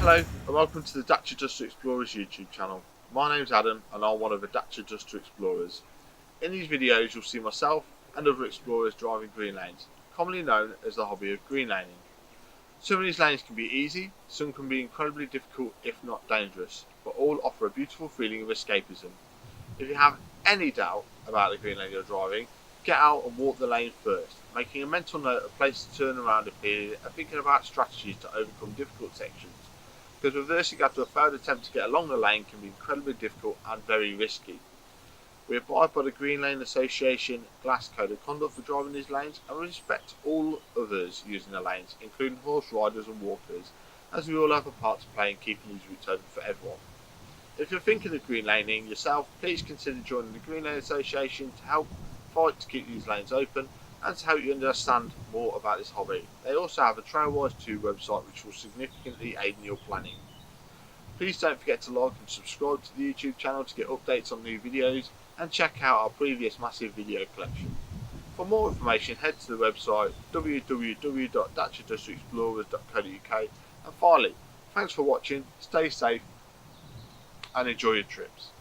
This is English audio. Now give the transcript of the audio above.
Hello and welcome to the Dacia2 Explorers YouTube channel. My name's Adam and I'm one of the Dacia2 Explorers. In these videos you'll see myself and other explorers driving green lanes, commonly known as the hobby of green laning. Some of these lanes can be easy, some can be incredibly difficult if not dangerous, but all offer a beautiful feeling of escapism. If you have any doubt about the green lane you're driving, get out and walk the lane first, making a mental note of places to turn around if needed and thinking about strategies to overcome difficult sections, because reversing after a failed attempt to get along the lane can be incredibly difficult and very risky. We abide by the Green Lane Association Glass Code of Conduct for driving these lanes and respect all others using the lanes, including horse riders and walkers, as we all have a part to play in keeping these routes open for everyone. If you're thinking of green laning yourself, please consider joining the Green Lane Association to help fight to keep these lanes open and to help you understand more about this hobby. They also have a Trailwise 2 website which will significantly aid in your planning. Please don't forget to like and subscribe to the YouTube channel to get updates on new videos and check out our previous massive video collection. For more information head to the website www.dacia2explorers.co.uk, and finally, thanks for watching, stay safe and enjoy your trips.